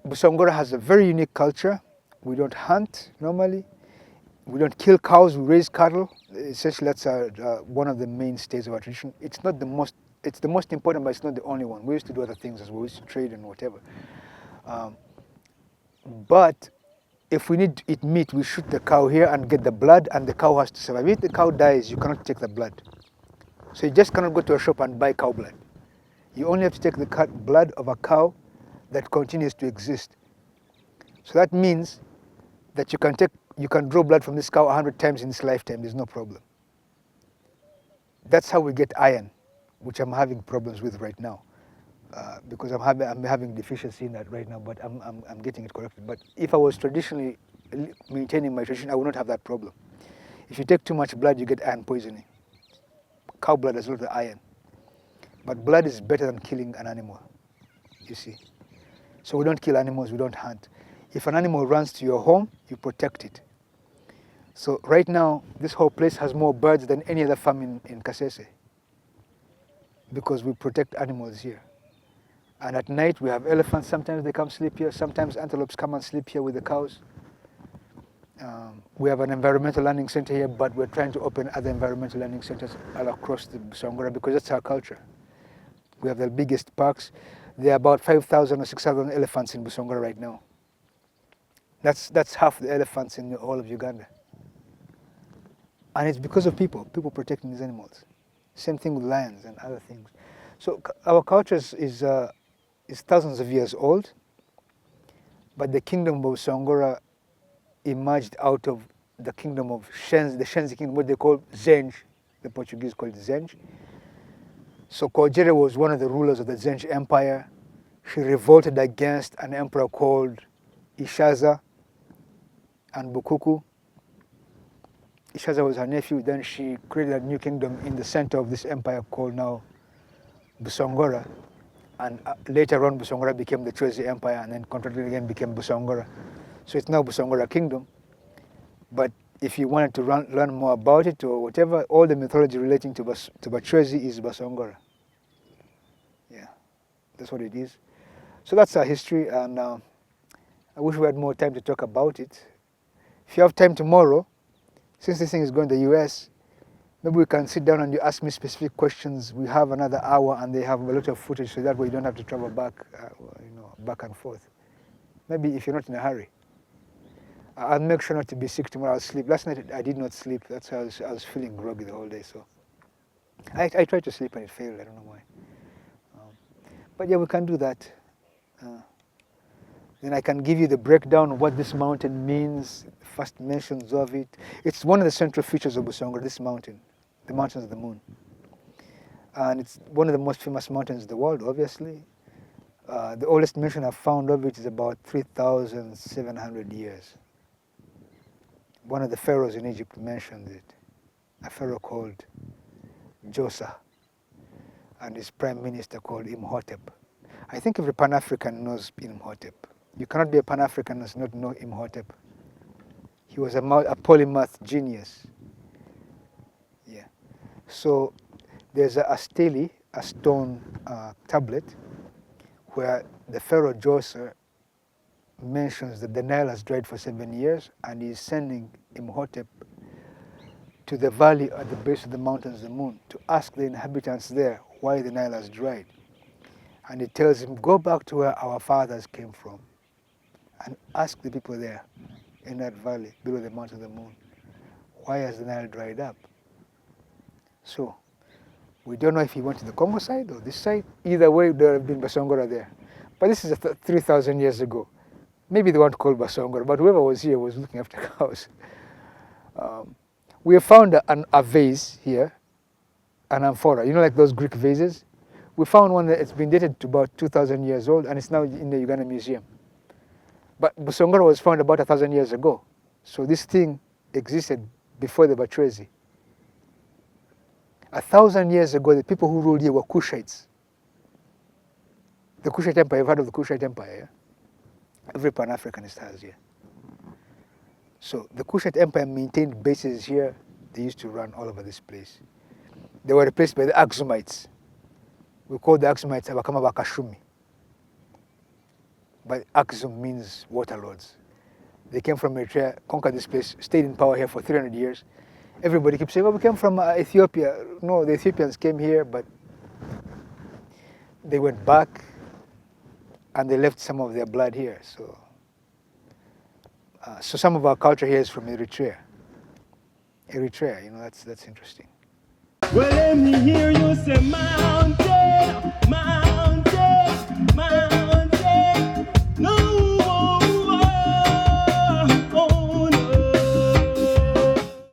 Busongora has a very unique culture. We don't hunt normally. We don't kill cows, we raise cattle. Essentially, that's one of the mainstays of our tradition. It's not the most, it's the most important, but it's not the only one. We used to do other things as well. We used to trade and whatever. But if we need to eat meat, we shoot the cow here and get the blood, and the cow has to survive. If the cow dies, you cannot take the blood. So you just cannot go to a shop and buy cow blood. You only have to take the blood of a cow that continues to exist. So that means that you can draw blood from this cow 100 times in its lifetime. There's no problem. That's how we get iron, which I'm having problems with right now, because I'm having deficiency in that right now. But I'm getting it corrected. But if I was traditionally maintaining my tradition, I would not have that problem. If you take too much blood, you get iron poisoning. Cow blood has a lot of iron, but blood is better than killing an animal. You see, so we don't kill animals. We don't hunt. If an animal runs to your home, you protect it. So right now, this whole place has more birds than any other farm in Kasese, because we protect animals here. And at night, we have elephants. Sometimes they come sleep here. Sometimes antelopes come and sleep here with the cows. We have an environmental learning center here, but we're trying to open other environmental learning centers all across the Songora, because that's our culture. We have the biggest parks. There are about 5,000 or 6,000 elephants in Busongora right now. That's half the elephants in all of Uganda. And it's because of people protecting these animals. Same thing with lions and other things. So our culture is thousands of years old, but the kingdom of Songora emerged out of the kingdom of the Shenzi kingdom, what they call Zenj. The Portuguese call it Zenj. So Kojere was one of the rulers of the Zenj Empire. She revolted against an emperor called Ishaza and Bukuku. Ishaza was her nephew. Then she created a new kingdom in the center of this empire called now Busongora. And later on, Busongora became the Chwezi Empire, and then contracted again became Busongora. So it's now Busongora Kingdom. But if you wanted to learn more about it or whatever, all the mythology relating to Bachwezi is Busongora. Yeah, that's what it is. So that's our history, and I wish we had more time to talk about it. If you have time tomorrow, since this thing is going to the US, maybe we can sit down and you ask me specific questions. We have another hour, and they have a lot of footage, so that way you don't have to travel back, back and forth. Maybe if you're not in a hurry. I'll make sure not to be sick tomorrow. I'll sleep. Last night I did not sleep. That's why I was feeling groggy the whole day. So I tried to sleep and it failed. I don't know why. But yeah, we can do that. Then I can give you the breakdown of what this mountain means, first mentions of it. It's one of the central features of Busongora, this mountain, the Mountains of the Moon. And it's one of the most famous mountains in the world, obviously. The oldest mention I've found of it is about 3,700 years. One of the pharaohs in Egypt mentioned it, a pharaoh called Josa, and his prime minister called Imhotep. I think every Pan-African knows Imhotep. You cannot be a Pan-African and not know Imhotep. He was a polymath genius. Yeah. So there's a stele, a stone tablet, where the pharaoh Josa mentions that the Nile has dried for 7 years, and he's sending Imhotep to the valley at the base of the Mountains of the Moon to ask the inhabitants there why the Nile has dried. And he tells him, go back to where our fathers came from and ask the people there in that valley below the Mountains of the Moon, why has the Nile dried up? So we don't know if he went to the Congo side or this side. Either way, there have been Busongora there. But this is 3,000 years ago. Maybe they weren't called Busongora, but whoever was here was looking after cows. We have found a vase here, an amphora, like those Greek vases. We found one that's been dated to about 2,000 years old, and it's now in the Uganda Museum. But Busongora was found about 1,000 years ago. So this thing existed before the Bachwezi. 1,000 years ago, the people who ruled here were Kushites. The Kushite Empire, you've heard of the Kushite Empire, yeah? Every Pan-Africanist has here. So the Kushite Empire maintained bases here. They used to run all over this place. They were replaced by the Axumites. We call the Axumites Abakama Bakashumi. but Aksum means waterlords. They came from Eritrea, conquered this place, stayed in power here for 300 years. Everybody keeps saying, oh, we came from Ethiopia. No, the Ethiopians came here, but they went back and they left some of their blood here. So some of our culture here is from Eritrea. Eritrea, that's interesting. Well, let me hear you